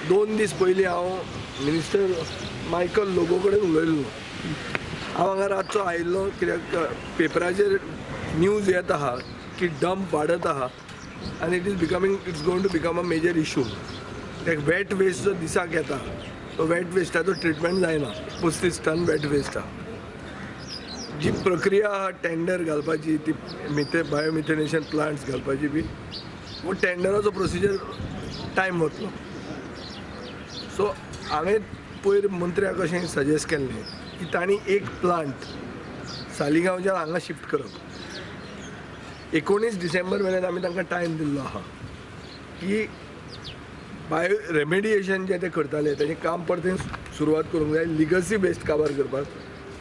2 दीस पयलीं हांव minister Michael Lobo कडेन उलयल्लो. हांव हांगा रातचो आयिल्लो कित्याक पेपराचेर न्यूज येत आहा की डंप वाडत आहा आनी it's going to become a major issue. Wet waste जो दिसाक येता तो वेट वेस्टाचो ट्रिटमेंट जायना. 35 टन वेट वेस्ट आहा. जी प्रक्रिया आहा टेंडर घालपाची ती बायोमिथेनेशन प्लांट्स घालपाची बी वो टेंडराचो प्रोसिजर टायम वतलो. सो हांवें पयर मंत्र्याक अशें सजेस्ट केल्लें की तांणी एक प्लांट सालिगांवच्यान हांगा शिफ्ट करप. 19 डिसेंबर मेरेन आमी तांकां टायम दिल्लो आहा की बायो रेमेडिएशन जे ते करताले तेजें काम परतें सुरवात करूंक जाय. लिगसी वेस्ट काबार करपाक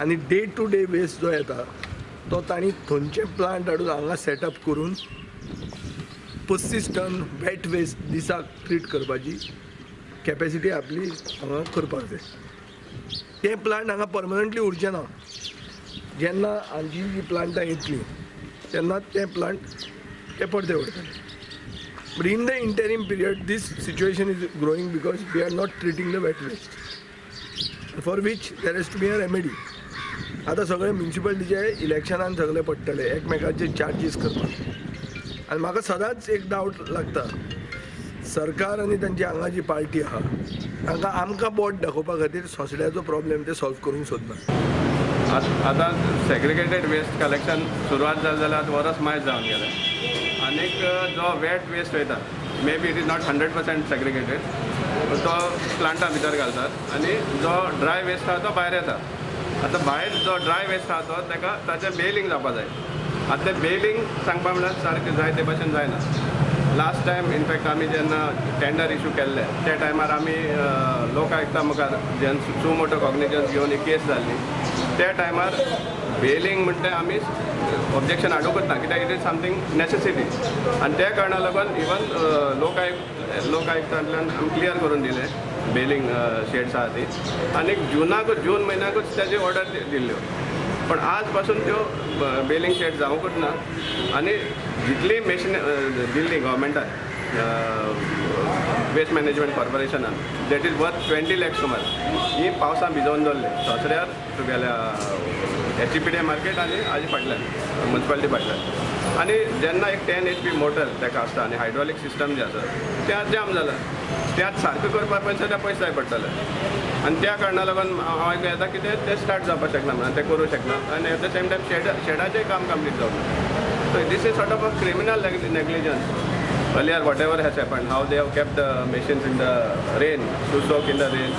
आनी डे टू डे वेस्ट जो येता तो तांणी थंयचे प्लांट हाडून हांगा सेटअप करून 35 टन वेट वेस्ट दिसाक ट्रीट करपाची कॅपेसिटी आपली हांगा करपाक जाय. ते प्लांट हांगा परमनंटली उरचे ना. जेन्ना हांची जी प्लांटां येतलीं तेन्ना ते प्लांट ते परते उरतले. But in the interim period, this situation is growing because we are not treating the wet waste, for which there has to be a remedy. आता सगळे म्युनिसिपालिटीचे इलेक्शनान सगळे पडटले एकमेकाचे चार्जीस करपाक. आनी म्हाका सदांच एक डावट लागता सरकार आनी तांची हांगा जी पार्टी आहा तांकां आमकां बोट दाखोवपा खातीर सोंसड्याचो प्रॉब्लेम ते सॉल्व करूंक सोदना. आता सेग्रिगेटेड वेस्ट कलेक्शन सुरवात जाली जाल्यार वरस मायज जावन गेलें. आनीक जो वेट वेस्ट वयता may be it is not 100% segregated तो प्लांटा भितर घालतात आनी जो ड्राय वेस्ट आहा तो भायर येता. आतां भायर जो ड्राय वेस्ट आहा तो ताका ताचें बेलिंग जावपा जाय. आतां तें बेलिंग सांगपा म्हळ्यार सारकें जाय ते भशेन जायना. लास्ट टायम इनफॅक्ट आमी जेन्ना टेंडर इशू केल्ले त्या टायमार आमी लोकायुक्ता मुखार जेन्ना सुमोटो कॉग्निजन्स घेवन एक केस जाल्ली त्या टायमार बेलिंग म्हणटा आमी ऑब्जेक्शन हाडूंकूच ना कित्याक इट इज समथींग नेसेसिटी. आनी त्या कारणाक लागून इवन लोकायुक्तांतल्यान क्लियर करून दिलें बेलिंग शेड्स आहा ती. आनी जून म्हयन्याकूच ताजी ऑर्डर दिल्ल्यो. पण आज पासून त्यो बेलिंग शेड जावंकूच ना. आनी जितली मेशीन दिल्ली गव्हर्मेंटान वेस्ट मॅनेजमेंट कॉर्पोरेशनान दॅट इज वर्थ 20 lakhs सुमार ही पावसान भिजोवन दवरली ससऱ्यार तुगेल्या HPDA मार्केट आनी हाजे फाटल्यान म्युनिसिपालिटी फाटल्यान. आनी जेन्ना एक 10 HP मोटर ताका आसता आनी हायड्रॉलीक सिस्टम जे आसा त्या जाम जाला त्यात सारकें करपाक पयशे जाय पडटले. आनी त्या कारणाक लागून हांव आयकूं येता की ते स्टार्ट जावपाक शकना म्हणून ते करूं शकना. आनी एट द सेम टायम शेडाचें काम कंप्लीट जावना. So this is sort of a criminal negligence. Earlier, whatever has happened, how they have kept the machines in the rain, to soak in the rain,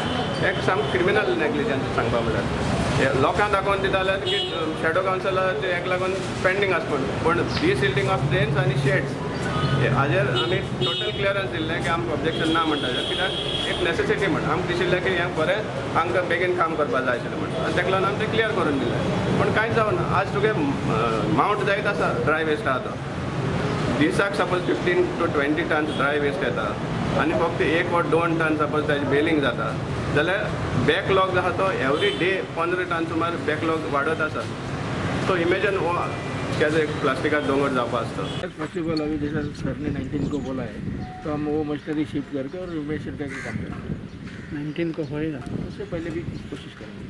एक some criminal negligence सांगपा म्हळ्यार. लोकांक दाखोवन दिता जाल्यार की शॅडो कावन्सिलाचे हेका लागून पेंडींग आसा पूण डिसिल्टिंग ऑफ ड्रेन्स आनी शेड्स हाजेर आमी टोटल क्लियरन्स दिल्लें की आमकां ऑब्जेक्शन ना म्हणटा कित्याक एक नेसेसिटी म्हण आमकां दिशिल्लें की हें बरें हांकां बेगीन काम करपाक जाय आशिल्लें म्हण. आनी ताका लागून आमी तें क्लियर करून दिलें. पूण कांयच जावना. आज तुगे मावंट जायत आसा ड्राय वेस्ट आहा तो. दिसाक suppose 15 to 20 tons dry waste येता आनी फक्त 1 or 2 टन सपोज ताजी बेलिंग जाता जाल्यार बॅकलॉग जो आहा तो एवरी डे 15 टन सुमार बॅकलॉग वाडत आसा. सो इमेजिन वो कैसे एक प्लास्टिक का डोंगर जापा आसता. पॉसिबल अभी जैसा सर ने 19 को बोला है तो हम वो मशीनरी शिफ्ट करके और मेजर करके काम करेंगे. 19 को होएगा. उससे पहले भी कोशिश करेंगे.